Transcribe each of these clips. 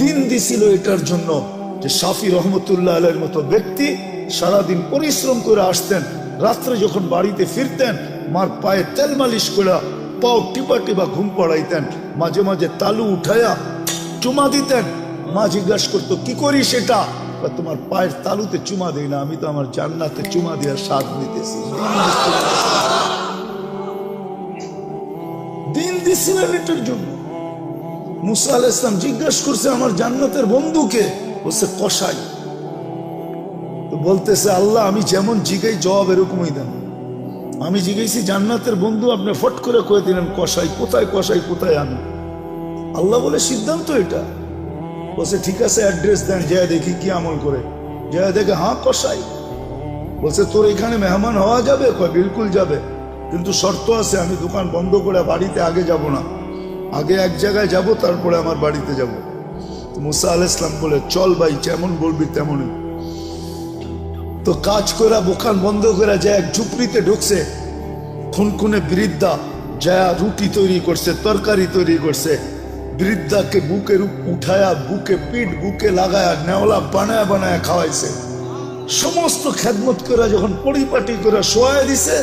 দিন দিছিল এটার জন্য যে শাফি রহমতুল্লাহ আলাইহির মতো ব্যক্তি সারাদিন পরিশ্রম করে আসতেন, রাত্রে যখন বাড়িতে ফিরতেন মার পায়ে তেল মালিশ করে পাও টিপা টিপা ঘুম পড়াইতেন, মাঝে মাঝে তালু উঠায়া চুমা দিতেন। মা জিজ্ঞাসা করতো কি করি সেটা? তোমার পায়ের তালুতে চুমা দেই না, আমি তো আমার জান্নাতে চুমা দেওয়ার স্বাদ নিতেছি। দিন দিছিলেন এটার জন্য। মুসা আলাইহিস সালাম জিজ্ঞাসা করছে আমার জান্নাতের বন্ধুকে, বলছে কসাই। তো বলতেছে আল্লাহ আমি যেমন জিগাই জবাব এরকমই দেন। আমি জিজ্ঞেসি জান্নাতের বন্ধু, আপনি ফট করে কয়ে দিলেন কসাই। কোথায় কসাই, কোথায় আমি? আল্লাহ বলে সিদ্ধান্ত এটা। বলছে ঠিক আছে অ্যাড্রেস দেন, যায় দেখি কি আমল করে। যায় দেখে হ্যাঁ কসাই। বলছে তোর এখানে মেহমান হওয়া যাবে? কয় বিলকুল যাবে, কিন্তু শর্ত আছে, আমি দোকান বন্ধ করে বাড়িতে আগে যাব না, আগে এক জায়গায় যাব তারপরে আমার বাড়িতে যাব। মুসা আলাইহিস সালাম বলে চল ভাই, যেমন বলবি তেমনই। তো কাজ করে দোকান বন্ধ করে যায় এক ঝুপড়িতে ঢুকছে। খুনখুনে বৃদ্ধা যায় রুটি তৈরি করছে, তরকারি তৈরি করছে। বৃদ্ধাকে বুকের উঠায়া বুকে পিঠ বুকে লাগায়া নেওলা বানায় বানায় খাওয়াইছে। সমস্ত খেদমত করে যখন পরিপাটি করে শোয়া দিছে,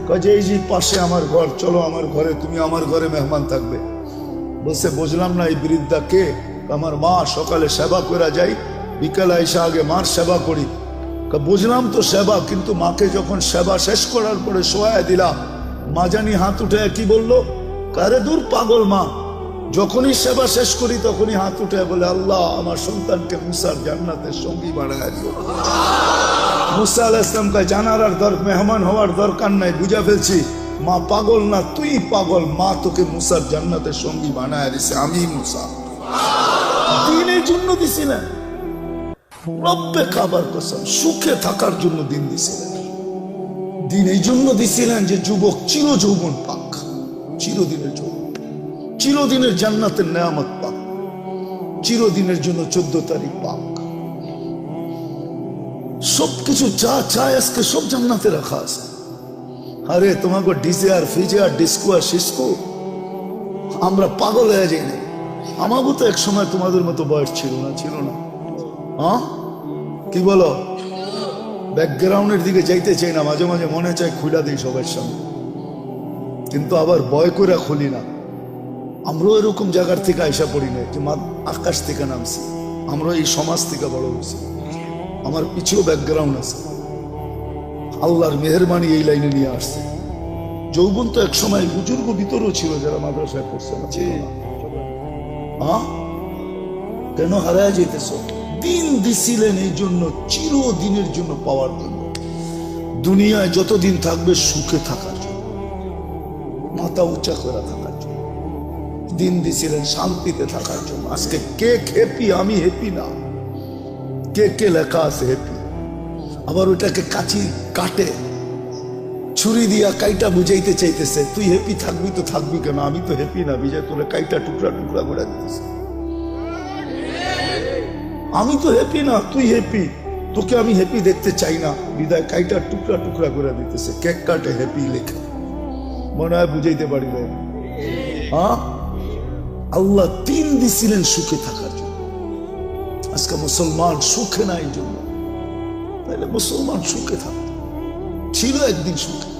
কাজে এই যে পাশে আমার ঘর, চলো আমার ঘরে, তুমি আমার ঘরে মেহমান থাকবে। বলছে বুঝলাম না এই বৃদ্ধা কে? আমার মা, সকালে সেবা করে যাই, বিকালে এসে আগে মার সেবা করি। বুঝলাম তো সেবা, কিন্তু মাকে যখন সেবা শেষ করার পরে শোয়া দিলা, মা জানি হাত উঠে কি বললো, কারে দূর পাগল মা, যখনই সেবা শেষ করি তখনই হাত উঠে বলে আল্লাহ আমার সন্তানকে মুসার জান্নাতের সঙ্গী বানায় দিও। মুসা আলাইহিস সালাম কয় জানার আর মেহমান হওয়ার দরকার নাই, বুঝা ফেলছি মা পাগল না, তুই পাগল। মা তোকে মুসার জান্নাতের সঙ্গী বানায় দিছে, আমি মুসা। দিনের জন্য দিছিলেন, রব্বে কাবার কসম, সুখে থাকার জন্য দিন দিছিলেন। দিন এই জন্য দিছিলেন যে যুবক চির যৌবন পাক, চিরদিনের জন্য, চিরদিনের জান্নাতের নেয়ামত পাক, চিরদিনের জন্য 14 তারিখ পাক। সবকিছু যা চায় আজকে সব জান্নাতে রাখা আছে। আরে তোমাকে ডিজে আর ফিজে আর ডিস্কো আর সিস্কো আমরা পাগল হয়ে যাই নাই। আমাকে তো এক সময় তোমাদের মতো বয়স ছিল না, ছিল না? হ্যাঁ কি বলো? ব্যাকগ্রাউন্ডের দিকে যাইতে চাই না, মাঝে মাঝে মনে চায় খুলে দিই সবার সামনে, কিন্তু আবার ভয় করে খুলি না। আমরাও এরকম জায়গার থেকে আইসা পড়ি না যে আকাশ থেকে নামছি, আমরা এই সমাজ থেকে বড় হয়েছি। আমার পিছিয়েও ব্যাকগ্রাউন্ড আছে, আল্লাহর মেহেরবানি এই লাইনে নিয়ে আসছে। যৌবন তো এক সময় বুজুর্গ ভিতরেও ছিল যারা মাদ্রাসায় পড়ছে না, ছিল না? হ্যাঁ কেন হারায় যেতেছ? দিন দিছিলেন এই জন্য, চিরদিনের জন্য পাওয়ার জন্য। দুনিয়ায় যতদিন থাকবে সুখে থাকার জন্য, মাথা উঁচা করে থাকার জন্য। দিন দিছিলেন শান্তিতে থাকার জন্য। আজকে কে হ্যাপি? আমি হ্যাপি না। কে কে লেখা আছে হ্যাপি? আবার ওটাকে কাচি কাটে ছুরি দিয়া কাইটা বুঝাইতে চাইতেছে, তুই হ্যাপি থাকবি তো থাকবি কেন? আমি তো হ্যাপি না, বিজয় তোলে কাইটা টুকরা টুকরা করে দিতেছে। আমি তো হ্যাপি না, তুই হ্যাপি, তোকে আমি হ্যাপি দেখতে চাই না, বিদায় কাইটা টুকরা টুকরা করে দিতেছে। কেক কাটে হ্যাপি লেখে, মনে হয় বুঝাইতে পারি না। হ্যাঁ আল্লাহ দিন দিছিলেন সুখে থাকার জন্য। আজকে মুসলমান সুখে না এই জন্য, তাহলে মুসলমান সুখে থাকত। ছিল একদিন সুখে,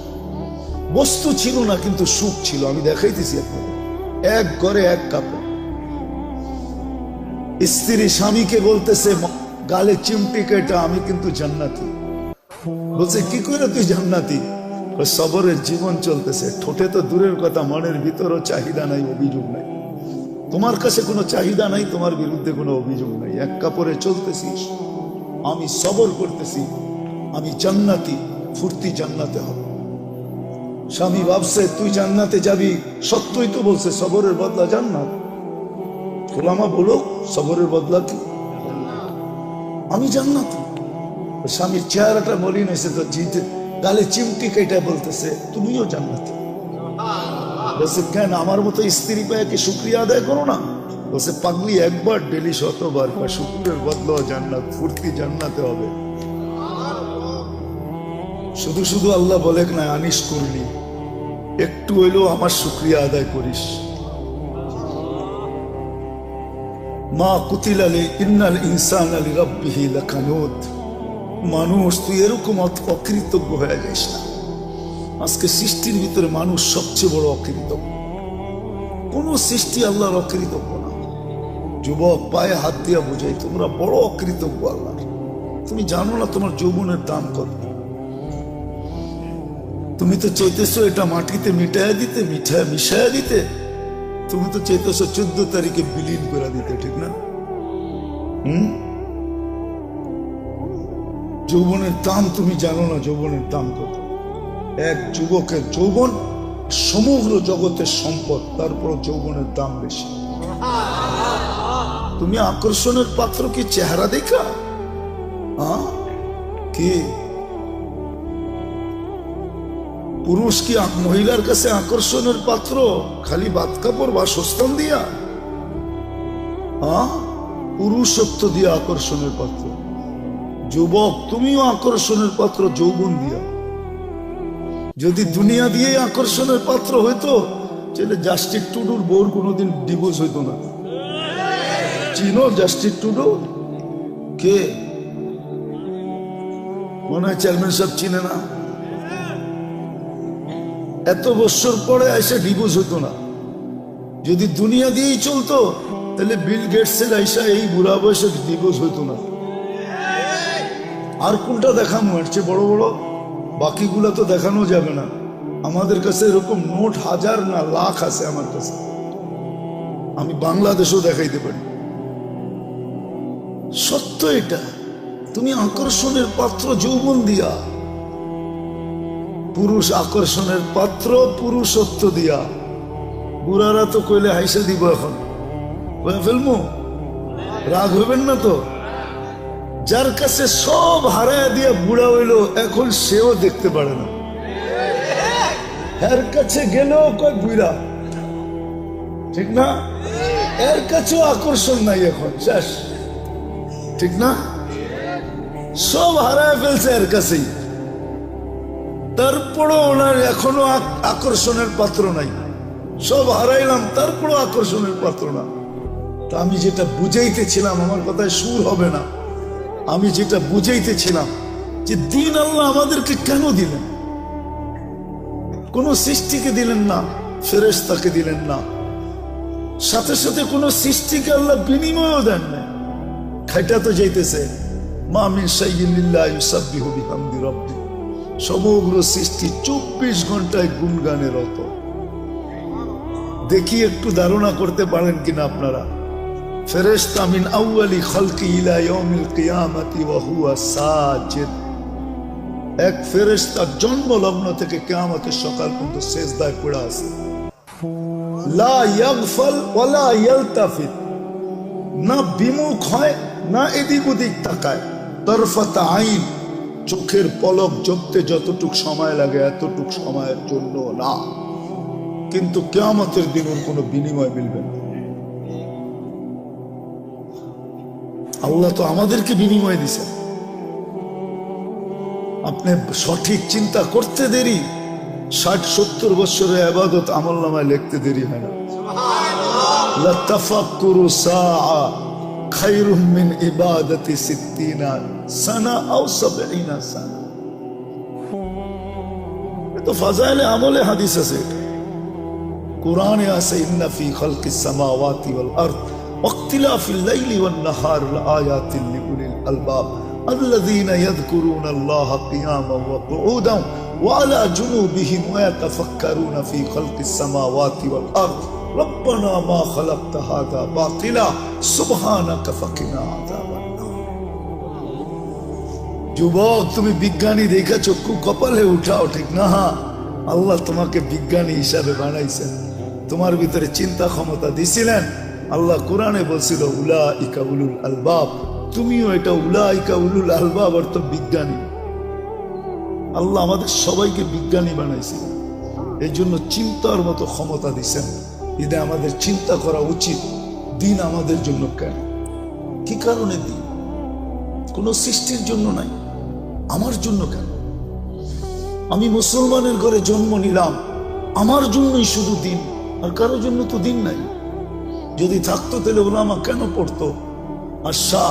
বস্তু ছিল না কিন্তু সুখ ছিল। আমি দেখাইতেছি আপনাদের, এক ঘরে এক কাপড়। স্ত্রী স্বামীকে বলতেছে গালে চিমটি কেটা, আমি কিন্তু জান্নাতি। বলছে কি করে তুই জান্নাতি? সবরের জীবন চলতেছে, ঠোঁটে তো দূরের কথা, মনের ভিতরও চাহিদা নাই, অভিযোগ নাই। তোমার কাছে কোনো চাহিদা নাই, তোমার বিরুদ্ধে কোনো অভিযোগ নাই। এক কাপড়ে চলতেছিস, আমি সবর করতেছি, আমি জান্নাতি, ফুর্তি জান্নাতে হবে। স্বামী ভাবছে তুই জান্নাতে যাবি, সত্যই তো বলছে সবরের বদলা জান্নাত। ওলামা বলো সবরের বদলা কি? আমি জান্নাতি। স্বামীর চেহারাটা মলিন হয়েছে তো, জিতে গালে চিমটি কেটে বলতেছে তুমিও জান্নাতি। বলছে কেন, আমার মতো স্ত্রী পায় কি শুক্রিয়া আদায় করো না? বলছে পাগলি, একবার ডেলি 100 বার, শুক্রের বদলা জান্নাত, ফুর্তি জান্নাতে হবে। শুধু শুধু আল্লাহ বলে না আনিস করলি, একটু হইলেও আমার শুক্রিয়া আদায় করিস। মা কুতিলা ইন্নাল ইনসানা লিরাব্বিহি লাকানুত। মানুষ তুই এরকম অকৃতজ্ঞ হয়ে যাস না। আজকে সৃষ্টির ভিতরে মানুষ সবচেয়ে বড় অকৃতজ্ঞ। কোন সৃষ্টি আল্লাহর অকৃতজ্ঞ না। যুবক পায়ে হাত দিয়া বুঝাই, তোমরা বড় অকৃতজ্ঞ আল্লাহর। তুমি জানো না তোমার যৌবনের দাম কত। তুমি তো চাইতেছো এটা মাটিতে মিটাইয়া দিতে, মিশাইয়া দিতে। তুমি তো চাইতেছো 14 তারিখে বিলীন করে দিতে, ঠিক না? যৌবনের দাম তুমি জানো না, যৌবনের দাম কত। এক যুবকের যৌবন সমগ্র জগতের সম্পদ, তারপর যৌবনের দাম বেশি। তুমি আকর্ষণের পাত্র কি চেহারা দেখা? কি পুরুষ কি মহিলার কাছে আকর্ষণের পাত্র খালি বাত কাপড় বা সস্তান দিয়া? পুরুষত্ব দিয়া আকর্ষণের পাত্র। যুবক তুমিও আকর্ষণের পাত্র যৌবন দিয়া। যদি দুনিয়া দিয়ে আকর্ষণের পাত্র হইতো তাহলে জাস্টিস টুডুর বউর কোনোদিন ডিভোর্স হইতো না। চিনো জাস্টিস টুডু কে? মনে হয় চেয়ারম্যান সাহেব চিনে না। এত বছর পরে এসে ডিভোর্স হতো না। যদি দুনিয়া দিয়েই চলতো তাহলে বিল গেটসের আইসা এই বুড়া বয়সে ডিভোর্স হইতো না। আর কোনটা দেখানো হচ্ছে বড় বড়? বাকিগুলা তো দেখানো যাবে না। আমাদের কাছে এরকম নোট হাজার না লাখ আছে আমার কাছে। আমি বাংলাদেশও দেখাইতে পারি। সত্য এটা। তুমি আকর্ষণের পাত্র যৌবন দিয়া। পুরুষ আকর্ষণের পাত্র পুরুষত্ব দিয়া। বুড়ারা তো কইলে হাইসা দিব, এখন ফেলবো, রাগ হইবেন না তো। যার কাছে সব হারায় দিয়ে বুড়া হইল, এখন সেও দেখতে পারে না। এর কাছে গেলেও কয় বুড়া, ঠিক না? এর কাছেও আকর্ষণ নাই এখন, শেষ, ঠিক না? সব হারায় ফেলছে এর কাছেই। তারপরও ওনার এখনো আকর্ষণের পাত্র নাই। সব হারাইলাম, তারপরও আকর্ষণের পাত্র না। তা আমি যেটা বুঝাইতেছিলাম, আমার কথায় সুর হবে না, আমি যেটা বুঝাইতেছিলাম যে দিন আল্লাহ আমাদেরকে কেন দিলেন? কোন সৃষ্টিকে দিলেন না, ফেরেশতাকে দিলেন না, সাথে সাথে কোন সৃষ্টিকে আল্লাহ বিনিময়ও দেন না। খাইটা তো যাইতেছে, মা মিন শাইইন ইল্লা ইউসাব্বিহু বিহামদি রাব্বি। সমগ্র সৃষ্টি 24 ঘন্টায় গুণগানে রত। দেখি একটু ধারণা করতে পারেন কিনা আপনারা। ফেরেশতা মিন আউয়ালি খালকি ইলা ইয়াউমিল কিয়ামতি ওয়া হুয়া সাজিদ। এক ফেরেশতা জন্মলগ্ন থেকে কিয়ামতের সকাল পর্যন্ত সিজদায় পড়ে আছে। লা ইয়াগফাল ওয়া লা ইয়ালতাফিত। না বিমুখ হয়, না এদিক ওদিক তাকায়। তরফাত আইন, চোখের পলক জপতে যতটুক সময় লাগে এতটুক সময়ের জন্য না। কিন্তু কিয়ামতের দিন ওর কোনো বিনিময় মিলবে না। আল্লাহ তো আমাদেরকে বিনিময় দিছেন। আপনি সঠিক চিন্তা করতে দেরি, 60-70 বছরের ইবাদত আমলনামায় লিখতে দেরি হয় না। লা তাফাক্কুরু সাআ খায়রুম মিন ইবাদাতি 60 সানা আও 70 সানা। তো ফাজাইলে আমলে হাদিস আছে, কোরআনে আছে, ইন্না ফি খালকিস সামাওয়াতি ওয়াল আরদ ওয়াক্তিলাফিল লাইলি ওয়ান নাহার লাআয়াতিন লিউলিল আলবাব الذين يذكرون الله قياما وقعودا وعلى جنوبهم ويتفكرون في خلق السماوات والأرض ربنا ما خلقت هذا باطلا سبحانك فقنا عذاب النار। যুবক তুমি বিজ্ঞানী দেখা চক্ষু কপালে উঠাও, ঠিক না? আল্লাহ তোমাকে বিজ্ঞানী হিসাবে বানাইছেন, তোমার ভিতরে চিন্তা ক্ষমতা দিছিলেন। আল্লাহ কোরআনে বলছিল উলাইকা উলুল আলবাব। তুমিও এটা উলাইকা উলুল আলবাব অর্থ বিজ্ঞানী। আল্লাহ আমাদের সবাইকে বিজ্ঞানী বানাইছেন, এই জন্য চিন্তার মতো ক্ষমতা দিচ্ছেন। ঈদে আমাদের চিন্তা করা উচিত, দিন আমাদের জন্য কেন, কি কারণে দিন? কোন সৃষ্টির জন্য নাই, আমার জন্য কেন? আমি মুসলমানের ঘরে জন্ম নিলাম, আমার জন্যই শুধু দিন, আর কারোর জন্য তো দিন নাই। যদি থাকতো তাহলে উলামা কেন পড়তো? আশা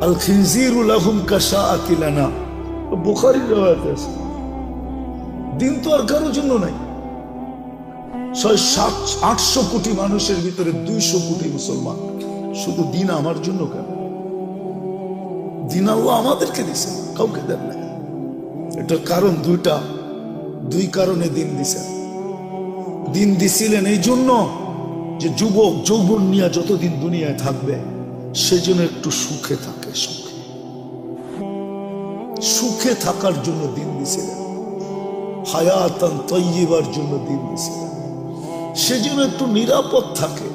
আল খিনজিরু লাহুম কাশাআতি লানা, বুখারীর riwayat আছে। দিন তো আর কারোর জন্য নাই। 600-800 কোটি মানুষের ভিতরে 200 কোটি মুসলমান, শুধু দিন আমার জন্য কেন? দিন আল্লাহ আমাদেরকে দিছে, কাউকে দেন না। এটার কারণ দুইটা, দুই কারণে দিন দিছেন। দিন দিছিলেন এই জন্য যে যুবক যৌবন নিয়ে যতদিন দুনিয়ায় থাকবে সেজন্য একটু সুখে থাকে, সুখে সুখে থাকার জন্য দিন দিছিলেন। হায়াতান তাইয়্যিবার জন্য দিন দিছিলেন, সেজন্য একটু নিরাপদ থাকে।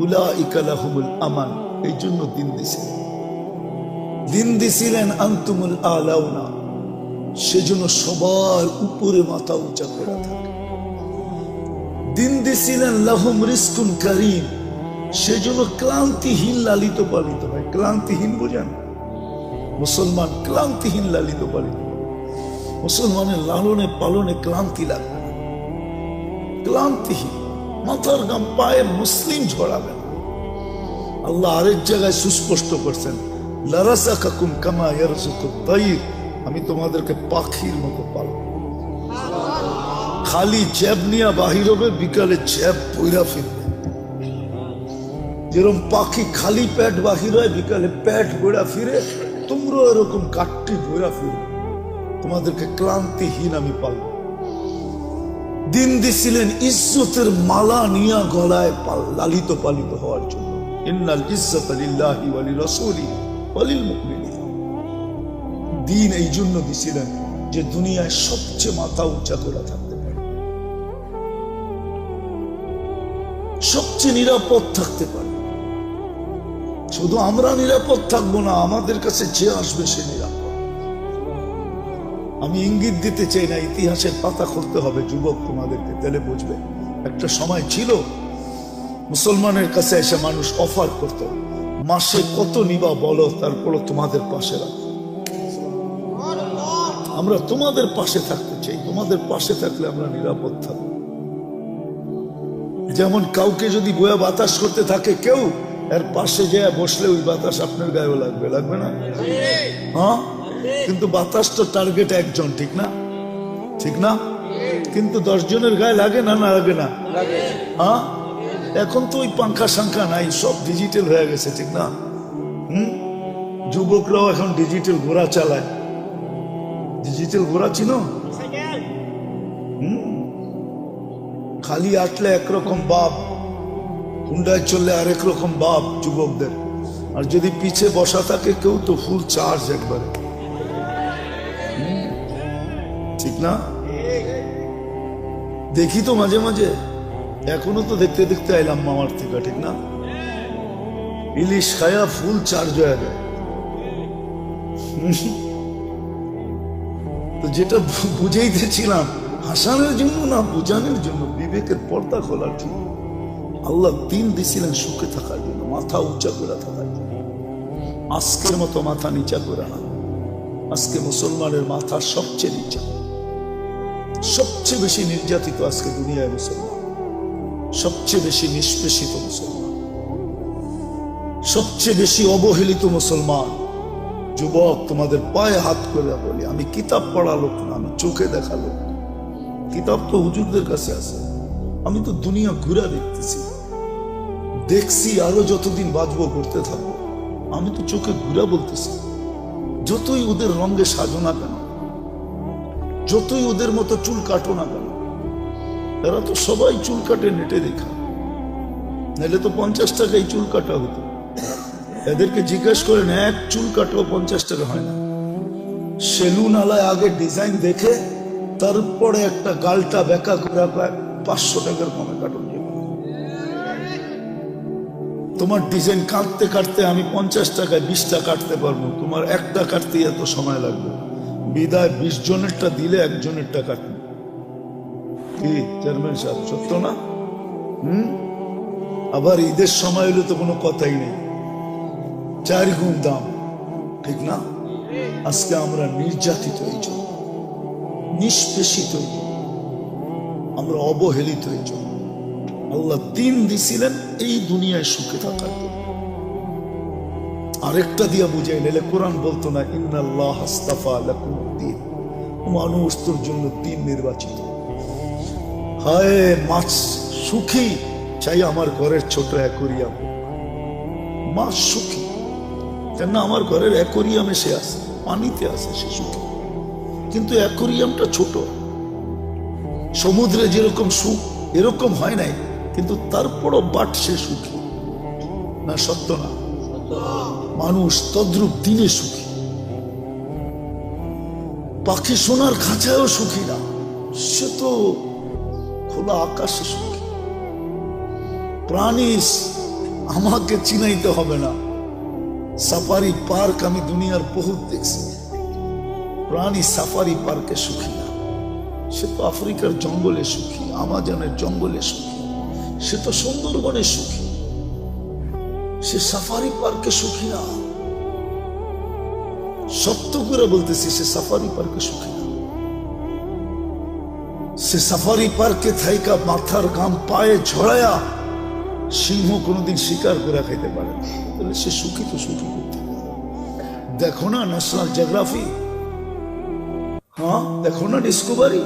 উলাইকা লাহুমুল আমান, এই জন্য দিন দিছিলেন। দিন দিছিলেন আনতুমুল আলাউনা, সেজন্য সবার উপরে মাথা উঁচা করে থাকে। দিন দিছিলেন লাহুম রিজকুন কারীম, সেজন্য ক্লান্তিহীন লালিত পালিত হয়। ক্লান্তিহীন বোঝেন? মুসলমান ক্লান্তিহীন লালিত পালিত। মুসলমানের লালনে পালনে ক্লান্তি লাগবে না, ক্লান্তিহীন, মাথার গাম পায়ে মুসলিম ঝরাবে না। আল্লাহ আরেক জায়গায় সুস্পষ্ট করছেন, লারাযাকাকুম কামা ইয়ারযুকুত তাইর, আমি তোমাদেরকে পাখির মতো পালব। খালি জ্যাব নিয়ে বাহির হবে, বিকালে জ্যাব পইরা ফিরবে। যেরকম পাখি খালি পেট বাহির হয়, বিকালে পেট বইরা ফিরে, তোমরা এরকম কাটটি বইরা ফিরবে। তোমাদেরকে ক্লান্তিহীন আমি পালব। দিন দিছিলেন ইজ্জতের মালা নিয়া গলায় লালিত পালিত হওয়ার জন্য। ইন্নাল ইজ্জাতা লিল্লাহি ওয়া লিরাসূলিহি ওয়া লিল মুমিনিন। দিন এই জন্য দিছিলেন যে দুনিয়ায় সবচেয়ে মাথা উঁচা করে থাকতে পারে, সবচেয়ে নিরাপদ থাকতে পারে। শুধু আমরা নিরাপদ থাকবো না, আমাদের কাছে যে আসবে সে নিরাপদ। আমি ইঙ্গিত দিতে চাই না, ইতিহাসের পাতা খুলতে হবে যুবক তোমাদেরকে, তাহলে বুঝবে। একটা সময় ছিল মুসলমানের কাছে এসে মানুষ অফার করত, মাসে কত নিবা বলো, তারপরও তোমাদের পাশে রাখো। আমরা তোমাদের পাশে থাকতে চাই, তোমাদের পাশে থাকলে আমরা নিরাপদ থাকবো। যেমন কাউকে যদি বয়া বাতাস করতে থাকে কেউ, এর পাশে যায় বসলে ওই বাতাস আপনার গায়েও লাগবে, লাগবে না? হ্যাঁ, কিন্তু বাতাস তো টার্গেট একজন, ঠিক না? ঠিক না? কিন্তু 10 জনের গায়ে লাগে না, না লাগে না? হ্যাঁ, এখন তো ওই পাঙ্খা সাংখা নাই, সব ডিজিটাল হয়ে গেছে, ঠিক না? যুবকরাও এখন ডিজিটাল ঘোড়া চালায়। ডিজিটাল ঘোড়া চিনো? খালি আটলে একরকম বাপ, হুন্ডায় চললে আরেক রকম বাপ যুবকদের। আর যদি পিছে বসা থাকে কেউ, তো ফুল চার্জ একবারে, ঠিক না? দেখি তো মাঝে মাঝে, এখনো তো দেখতে দেখতে আইলাম মামার থেকে, ঠিক না? ইলিশ খায়া ফুল চার্জ হয়ে যায়। তো যেটা বুঝাইতেছিলাম, হাসানের জন্য না, বুঝানোর জন্য, বিবেকের পর্দা খোলার জন্য। আল্লাহ দিন দিছিলেন সুখে থাকার জন্য, মাথা উঁচা করে থাকার জন্য। আজকের মতো মাথা নিচা করে না। আজকে মুসলমানের মাথা সবচেয়ে নিচা, সবচেয়ে বেশি নির্যাতিত আজকে দুনিয়ায় মুসলমান, সবচেয়ে বেশি নিষ্পেষিত মুসলমান, সবচেয়ে বেশি অবহেলিত মুসলমান। যুবক, তোমাদের পায়ে হাত করে বলি, আমি কিতাব পড়া লোক না, আমি চোখে দেখা লোক। কিতাব তো হুজুরদের কাছে আছে, আমি তো দুনিয়া ঘুরা দেখতেছি, দেখছি, আরো যতদিন বাঁচবো করতে থাকবো। আমি তো চোখে ঘুরা বলতেছি। যতই ওদের রঙে সাজো না কেন, যতই ওদের মতো চুল কাটো না কেন, এরা তো সবাই চুল কাটে নেটে দেখা, নাহলে তো 50 টাকায় চুল কাটা হতো। এদেরকে জিজ্ঞেস করেন, এক চুল কাটলেও 50 টাকা হয় না। সেলুন আলায় আগে ডিজাইন দেখে তারপরে একটা গালটা বেঁকা করে 500 টাকার কমে কাটুন। তোমার ডিজাইন কাটতে কাটতে আমি 50 টাকায় 20টা কাটতে পারবো, তোমার একটা কাটতে এত সময় লাগবে। বিদায় 20 জনেরটা দিলে একজনেরটা কাটবে। কি চেয়ারম্যান সাহেব, সত্য না? আবার ঈদের সময় হলে তো কোনো কথাই নেই, 4 গুণ দাম, ঠিক না? আজকে আমরা নির্যাতিত এই জন্য, নিষ্পেষিত এই জন্য, আমরা অবহেলিত এই জন্য। আল্লাহ দিন দিছিলেন এই দুনিয়ায় সুখে থাকার জন্য। আরেকটা দিয়া বুঝাই নিলে কোরআন বলতো না ইন্নাল্লাহ আস্তাফা লাকুমুদ্দিন, মানুষ তোর জন্য দিন নির্বাচিত। হায় মাছ সুখী চাই আমার ঘরের ছোট অ্যাকোরিয়াম, মাছ সুখী কেন আমার ঘরের অ্যাকোরিয়ামে সে আছে, পানিতে আছে, সে সুখী। কিন্তু অ্যাকোরিয়ামটা ছোট, সমুদ্রে যেরকম সুখ এরকম হয় নাই, কিন্তু তারপরও বাট সে সুখী না? সত্য না? মানুষ তদ্রূপ দিনে সুখী। পাখি সোনার খাঁচায়ও সুখী না, সে তো খোলা আকাশে সুখী। প্রাণী আমাকে চিনাইতে হবে না, সাফারি পার্ক আমি দুনিয়ার বহুত দেখছি, প্রাণী সাফারি পার্কে সুখী না। সে তো আফ্রিকার জঙ্গলে সুখী, আমাজনের জঙ্গলে সুখী, সে তো সুন্দরবনে সুখী, সে সাফারি পার্কে সুখী না। সত্য করে বলতেছি, সে সাফারি পার্কে সুখী না। সে সাফারি পার্কে থাইকা মাথার ঘাম পায়ে ঝড়ায়া সিংহ কোনোদিন শিকার করে খাইতে পারে না, তাহলে সে সুখী তো সুখী করতে। দেখো না ন্যাশনাল জিওগ্রাফি, হ্যাঁ দেখো না ডিসকভারি,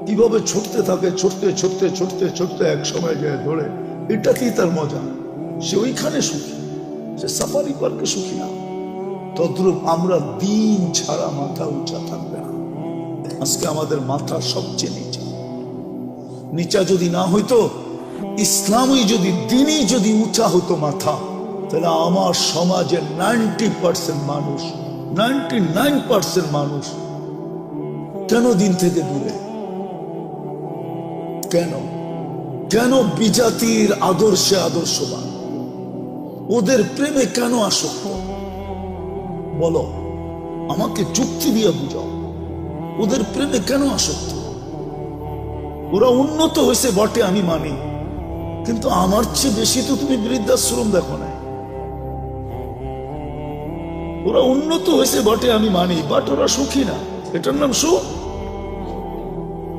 কিভাবে ছুটতে থাকে, ছুটতে ছুটতে ছুটতে ছুটতে এক সময় যায় ধরে। এটাকেই তার মজা, সে ওইখানে সুখী, সে সাফারি পার্কে সুখী না। তদ্রূপ আমরা দিন ছাড়া মাথা উঁচা থাকবে না। আজকে আমাদের মাথা সবচেয়ে নিচা। নিচা যদি না হইতো, ইসলামই যদি, দিনই যদি উঁচা হতো মাথা, তাহলে আমার সমাজের 90% মানুষ, 99% মানুষ কেন দিন থেকে দূরে? কেন কেন বিজাতির আদর্শে আদর্শবান? ওদের প্রেমে কেন আসক্ত? বলো, আমাকে যুক্তি দিয়ে বুঝাও, ওদের প্রেমে কেন আসক্ত? ওরা উন্নত হয়েছে বটে, আমি মানি, কিন্তু আমার চেয়ে বেশি তো তুমি বৃদ্ধাশ্রম দেখো না। ওরা উন্নত হয়েছে বটে, আমি মানি, বাট ওরা সুখী না। এটার নাম সুখ?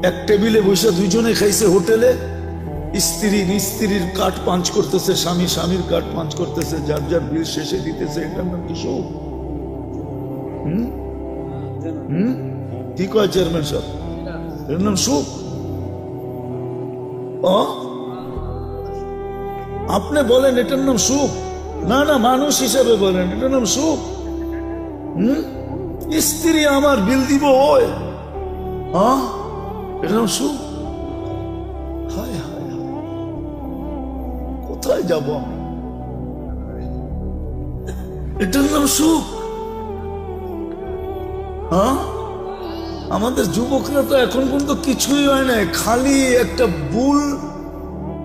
এক টেবিলে বসে দুইজনে খাইছে হোটেলে, স্ত্রী স্ত্রীর কাঠ পাঞ্চ করতেছে, স্বামী স্বামীর কাঠ পাঞ্চ করতেছে, যার যার বিল শেষে দিতেছে, এটার নাম কি সুখ? কি কয় চেয়ারম্যান সাহেব, এর নাম সুখ? আপনি বলেন এটার নাম সুখ? না না, মানুষ হিসাবে বলেন এটার নাম সুখ? স্ত্রী আমার বিল দিব ওই, এটার নাম সুখ? হায় হায় হায়, কোথায় যাব? এটার নাম সুখ? আমাদের যুবকরা তো এখন পর্যন্ত কিছুই হয় না, খালি একটা বুল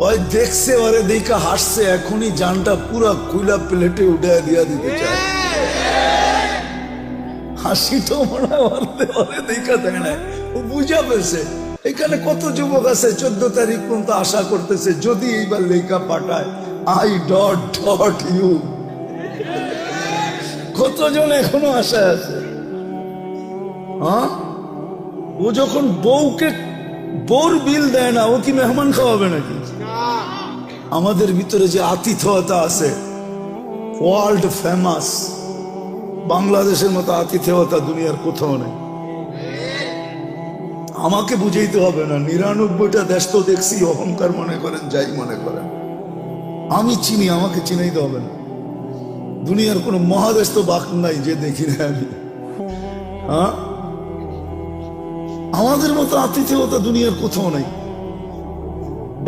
ওই দেখছে, ওরে দেখা হাসছে, এখনই জানটা পুরা কুইলা প্লেটে উঠে দিয়া দিতে চায়। হাসি তো মনে হয় দেখা দেয় না, ও বুঝা পেয়েছে। এখানে কত যুবক আছে 14 তারিখ পর্যন্ত আশা করতেছে যদি এইবার লেখা পাঠায় আই ডট ডট ইউ। কতজন এখনো আশায় আছে? ও যখন বউকে বউর বিল দেয় না, ও কি মেহমান খাওয়াবে নাকি? আমাদের ভিতরে যে আতিথেয়তা আছে, ওয়ার্ল্ড ফেমাস, বাংলাদেশের মতো আতিথেয়তা দুনিয়ার কোথাও নেই। আমাকে বুঝাইতে হবে না, 99টা দেশ তো দেখছি, অহংকার মনে করেন যাই মনে করেন, আমি চিনি, আমাকে চিনাইতে হবে না। দুনিয়ার কোন মহাদেশ তো বাক নাই যে দেখি না আমি। আমাদের মতো আতিথেয়তা দুনিয়ার কোথাও নাই,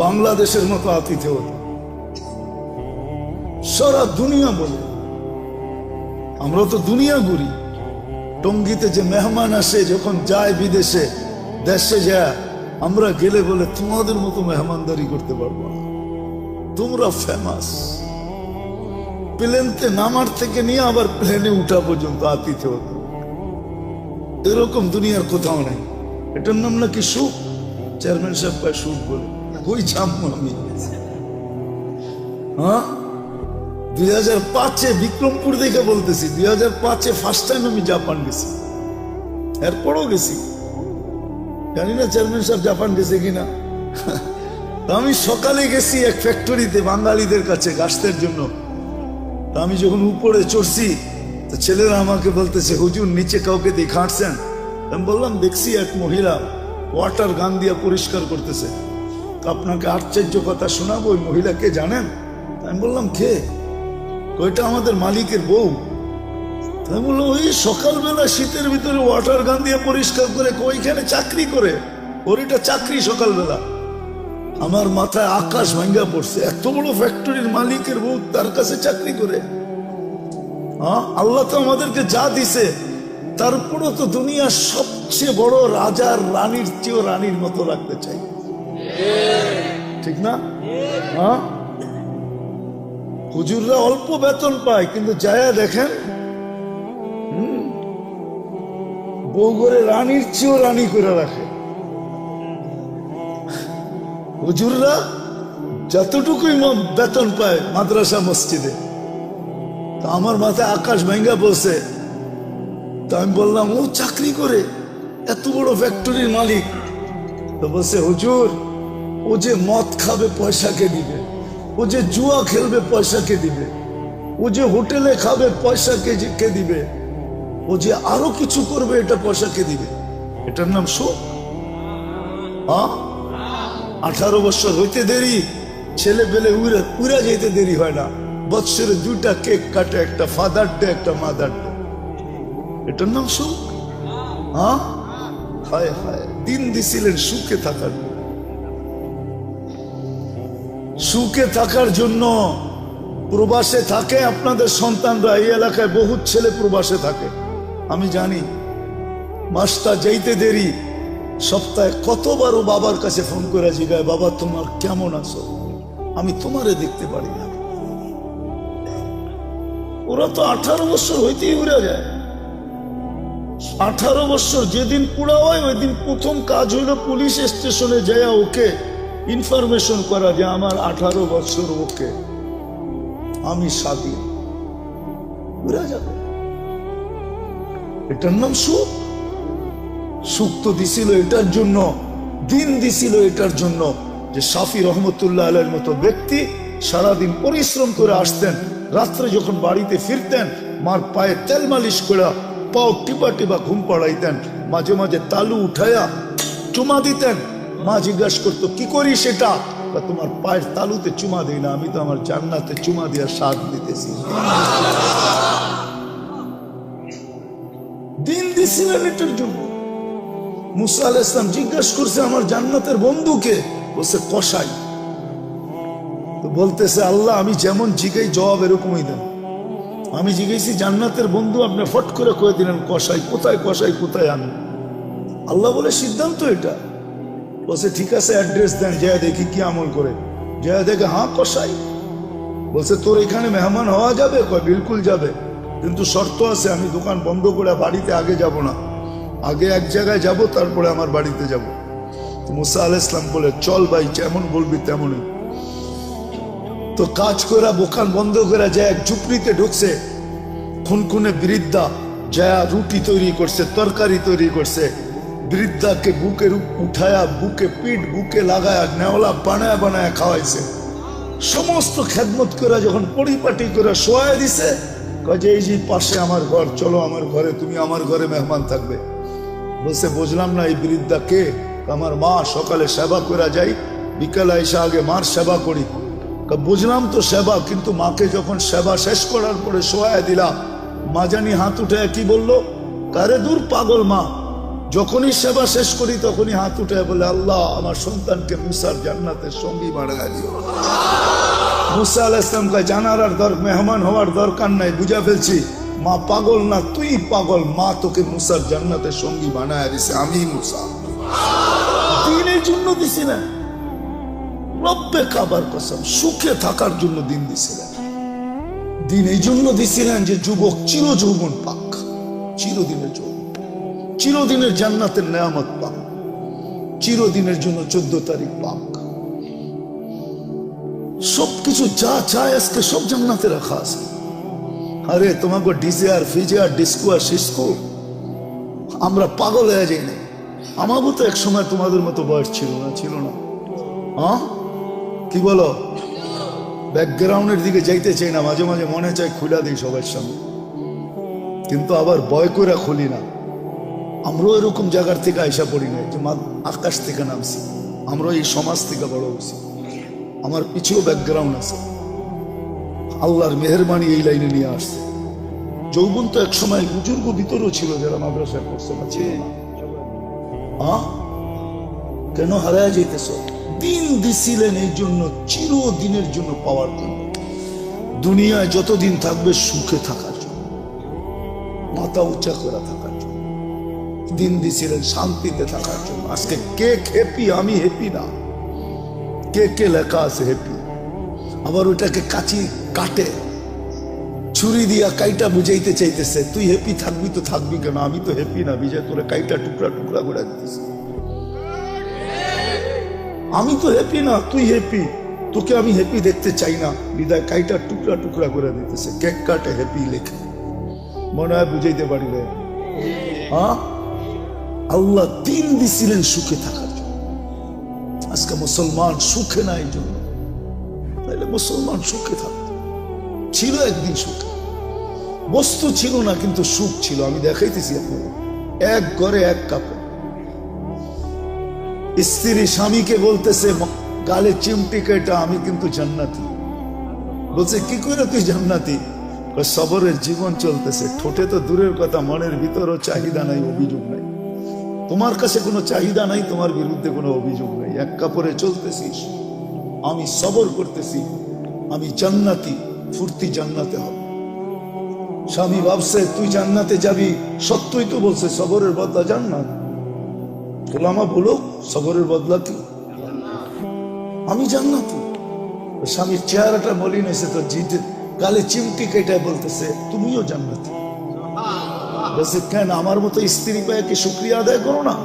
বাংলাদেশের মতো আতিথেয়তা সারা দুনিয়া বলে। আমরা তো দুনিয়া ঘুরি, টঙ্গিতে যে মেহমান আসে যখন যায় বিদেশে, দেশে যায়, আমরা গেলে বলে তোমাদের মতো মেহমানদারি করতে পারবো না, তোমরা ফেমাস। প্লেনতে নামার থেকে নিয়ে আবার প্লেনে উঠা পর্যন্ত আতিথেয়তা, এরকম দুনিয়ার কোথাও নাই। এটার নাম নাকি সুখ? চেয়ারম্যান সাহেব পায় সুখ বলে, ওই জামু আমি। 2005-এ বিক্রমপুর দেখে বলতেছি, 2005-এ ফার্স্ট টাইম আমি জাপান গেছি, এরপরও গেছি, জানি না চেয়ারম্যান সাহেব জাপান গেছে কিনা। আমি সকালে গেছি এক ফ্যাক্টরিতে বাঙালিদের কাছে গাছতের জন্য। আমি যখন উপরে চড়ছি তো ছেলেরা আমাকে বলতেছে, হুজুর নিচে কাউকে দেখাচ্ছেন? আমি বললাম, দেখছি এক মহিলা ওয়াটার গান দিয়ে পরিষ্কার করতেছে। আপনাকে আশ্চর্য কথা শোনাবো, ওই মহিলাকে জানেন? আমি বললাম, কে? ওইটা আমাদের মালিকের বউ। আমি বললাম, ওই সকালবেলা শীতের ভিতরে ওয়াটার গান দিয়ে পরিষ্কার করে, ওইখানে চাকরি করে, ওর এটা চাকরি সকালবেলা। আমার মাথায় আকাশ ভাঙ্গা পড়ছে, এত বড় ফ্যাক্টরির মালিকের বউ তার কাছে চাকরি করে। হ্যাঁ, আল্লাহ তো আমাদেরকে যা দিছে, তারপরও তো দুনিয়ার সবচেয়ে বড় রাজার রানীর চেয়েও রানীর মতো রাখতে চাই, ঠিক না? হ্যাঁ, হুজুররা অল্প বেতন পায়, কিন্তু যায়া দেখেন বউ করে রানীর চেয়েও রানী করে রাখে। হুজুররা যতটুকুই বেতন পায় মাদ্রাসা মসজিদে, তা আমার মাথায় আকাশ ভাঙ্গা বলছে। তা আমি বললাম, ও চাকরি করে, এত বড় ফ্যাক্টরির মালিক। তো বলছে, হুজুর ও যে মদ খাবে পয়সা কে দিবে, ও যে জুয়া খেলবে পয়সা কে দিবে, ও যে হোটেলে খাবে পয়সা কে দিবে, ও যে আরো কিছু করবে এটা পয়সা কে দিবে? এটার নাম সুখ? 18 বছর হইতে দেরি, ছেলে পেলে উড়া যেতে দেরি হয় না। বৎসরে 2টা কেক কাটে, একটা ফাদার ডে, একটা মাদার ডে। এটার নাম সুখ? হায় হায়, দিন দিছিলেন সুখে থাকার, সুখে থাকার জন্য। প্রবাসে থাকে আপনাদের সন্তানরা, এই এলাকায় বহুত ছেলে প্রবাসে থাকে, আমি জানি। মাসটা যাইতে দেরি, সপ্তাহে কতবারও বাবার কাছে ফোন করে জিগায়, বাবা তোমার কেমন আছো, আমি তোমারে দেখতে পারি না। ওরা তো 18 বছর হইতেই উড়ে যায়। 18 বছর যেদিন পুরা হয়, ওই দিন প্রথম কাজ হইল পুলিশ স্টেশনে যায় ওকে ইনফরমেশন করা যে আমার 18 বছর, ওকে আমি স্বাধীন। উড়ে যাবে, এটার নাম সুখ? সুখ তো দিছিল এটার জন্য, দিন দিছিল এটার জন্য যে শাফি রহমতুল্লাহ আলাইহির মতো ব্যক্তি সারাদিন পরিশ্রম করে আসতেন, রাত্রে যখন বাড়িতে ফিরতেন মার পায়ে তেল মালিশ করে পাও টিপা টিপা ঘুম পাড়াইতেন, মাঝে মাঝে তালু উঠায়া চুমা দিতেন। মা জিজ্ঞাসা করতো, কি করি সেটা? তোমার পায়ের তালুতে চুমা দিই না, আমি তো আমার জান্নাতে চুমা দিয়া স্বাদ দিতেছি। দিন দিছিলেন এটার জন্য। মুসা আলাইহিস সালাম জিজ্ঞাসা করছে, আমার জান্নাতের বন্ধুকে? বলছে, কসাই। তো বলতেছে, আল্লাহ আমি যেমন জিগাই জবাব এরকমই দেন। আমি জিজ্ঞেসি জান্নাতের বন্ধু, আপনি ফট করে কয়ে দিলেন কসাই। কোথায় কসাই, কোথায় আমি? আল্লাহ বলে, সিদ্ধান্ত এটা। বলছে, ঠিক আছে অ্যাড্রেস দেন, যায় দেখি কি আমল করে। যায় দেখে, হ্যাঁ কসাই। বলছে, তোর এখানে মেহমান হওয়া যাবে? কয়, বিলকুল যাবে, কিন্তু শর্ত আছে, আমি দোকান বন্ধ করে বাড়িতে আগে যাব না, আগে এক জায়গায় যাব, তারপরে আমার বাড়িতে যাব। মুসা আলাইহিস সালাম বলে, চল ভাই, যেমন বলবি তেমনই। তো কাজ করে দোকান বন্ধ করে যায় এক ঝুপড়িতে ঢুকছে। খুনখুনে বৃদ্ধা যায় রুটি তৈরি করছে, তরকারি তৈরি করছে। বৃদ্ধাকে বুকে উঠায়া, বুকে পিঠ বুকে লাগায়া, নেওলা বানায় বানায় খাওয়াইছে। সমস্ত খেদমত করে যখন পরিপাটি করে শোয়া দিছে, কাজে এই যে পাশে আমার ঘর, চলো আমার ঘরে, তুমি আমার ঘরে মেহমান থাকবে। বলছে, বুঝলাম না, এই বৃদ্ধা কে? আমার মা, সকালে সেবা করে যাই, বিকালে এসে আগে মার সেবা করি। বুঝলাম তো সেবা, কিন্তু মাকে যখন সেবা শেষ করার পরে শোয়া দিলাম, মা জানি হাত উঠে কি বললো, কারে দূর পাগল মা, যখনই সেবা শেষ করি তখনই হাত উঠে বলে, আল্লাহ আমার সন্তানকে মুসার জান্নাতের সঙ্গী বানায় দিও। মুসা আলাইহিস সালাম কয়, জানার আর মেহমান হওয়ার দরকার নাই, বুঝা ফেলছি, মা পাগল না, তুই পাগল। মা তোকে মুসার জান্নাতের সঙ্গী বানায় দিছে, আমি মুসা। দিনের জন্য দিছি না, রব্বে কাবার কসম, সুখে থাকার জন্য দিন দিছিলেন। দিন এই জন্য দিছিলেন যে যুবক চির যৌবন পাক, চিরদিনের যৌবন, চিরদিনের জান্নাতের নেয়ামত পাক, চিরদিনের জন্য 14 তারিখ পাক। সবকিছু যা চায় আজকে সব জান্নাতে রাখা আছে। আরে তোমাকে ডিজে আর ফিজে আর ডিস্কো আর সিস্কো, আমরা পাগল হয়ে যাই না। আমারও তো এক সময় তোমাদের মতো বয়স ছিল না, ছিল না? কি বলো? ব্যাকগ্রাউন্ডের দিকে যাইতে চাই না, মাঝে মাঝে মনে চায় খুলে দিই সবার সামনে, কিন্তু আবার ভয় করে খুলি না। আমরাও এরকম জায়গার থেকে আইসা পড়ি না যে আকাশ থেকে নামছি, আমরা এই সমাজ থেকে বড় হয়েছি। আমার পিছেও ব্যাকগ্রাউন্ড আছে, আল্লাহর মেহেরবানি এই লাইনে নিয়ে আসছে। যৌবন তো এক সময় বুজুর্গ ভিতরেও ছিল যারা মাদ্রাসায় পড়ছে না, ছিল না। কেন হারায় যাইতেছ? দিন দিছিলেন এই জন্য, চিরদিনের জন্য পাওয়ার জন্য। দুনিয়ায় যতদিন থাকবে সুখে থাকার জন্য, মাথা উঁচা করে থাকার জন্য দিন দিছিলেন, শান্তিতে থাকার জন্য। আজকে কে হ্যাপি? আমি হ্যাপি না। কে কে লেখা আছে হ্যাপি, আবার ওটাকে কাচি কাটে ছুরি দিয়া কাইটা বুঝাইতে চাইতেছে তুই হ্যাপি থাকবি তো থাকবি কেন, আমি তো হ্যাপি না, বিজয় তোরে কাইটা টুকরা টুকরা করে দিতেছে। আমি তো হ্যাপি না, তুই হ্যাপি, তোকে আমি হ্যাপি দেখতে চাই না, বিদায় কাইটা টুকরা টুকরা করে দিতেছে। কেক কাটে হ্যাপি লেখে, মনে হয় বুঝাইতে পারিলে। আল্লাহ দিন দিছিলেন সুখে থাকার জন্য। আজকে মুসলমান সুখে না, এই জন্য তাইলে মুসলমান সুখে থাকতো। ছিল একদিন সুখে, বস্তু ছিল না কিন্তু সুখ ছিল। আমি দেখাইতেছি আপনাদের, এক ঘরে এক কাপড়। স্ত্রী স্বামীকে বলতেছে গালে চিমটি কেটা, আমি কিন্তু জান্নাতি। বলছে কি করে তুই জান্নাতি? সবরের জীবন চলতেছে, ঠোঁটে তো দূরের কথা, মনের ভিতরও চাহিদা নাই, অভিযোগ নাই। তোমার কাছে কোনো চাহিদা নাই, তোমার বিরুদ্ধে কোনো অভিযোগ নাই। এক কাপড়ে চলতেছিস, আমি সবর করতেছি, আমি জান্নাতি, ফুর্তি জান্নাতে হবে। স্বামী ভাবছে তুই জান্নাতে যাবি, সত্যই তো বলছে সবরের বদলা জান্নাত। ওলামা বলো সবরের বদলা কি? আমি জান্নাতি। স্বামীর চেহারাটা মলিন হয়েছে তো, জিতে গালে চিমটি কেটে বলতেছে তুমিও জান্নাতি। বলছে কেন, আমার মতো স্ত্রী পায় কি শুক্রিয়া আদায় করো না?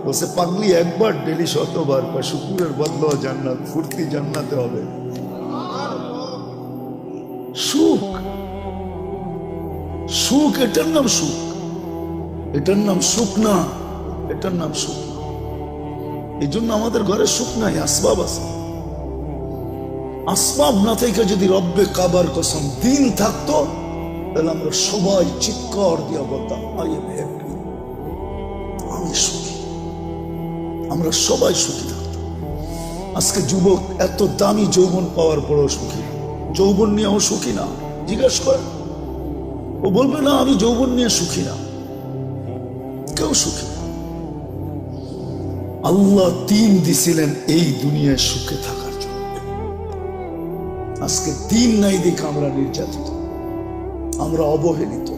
বলছে পাগলি, একবার ডেলি 100বার পায়, শুকুরের বদলা জান্নাত, ফুর্তি জান্নাতে হবে। সুখ, সুখ এটার নাম সুখ, এটার নাম সুখ না, এটার নাম সুখ। এই জন্য আমাদের ঘরে সুখ নাই, আসবাব আছে। আসবাব না থেকে যদি রব্বে কাবার কসম দিন থাকতো, তাহলে আমরা সবাই চিৎকার দিয়া বলতাম আই এম হ্যাপি, আমি সুখী। আমরা সবাই সুখী থাকতাম। আজকে যুবক এত দামি যৌবন পাওয়ার পরও সুখী, যৌবন নিয়েও সুখী না। জিজ্ঞাসা কর, ও বলবে না আমি যৌবন নিয়ে সুখী না। কেউ সুখী না। আল্লাহ দিন দিছিলেন এই দুনিয়ায় সুখে থাকার জন্য। আজকে দিন নাই দেখে আমরা নির্যাতিত, আমরা অবহেলিত।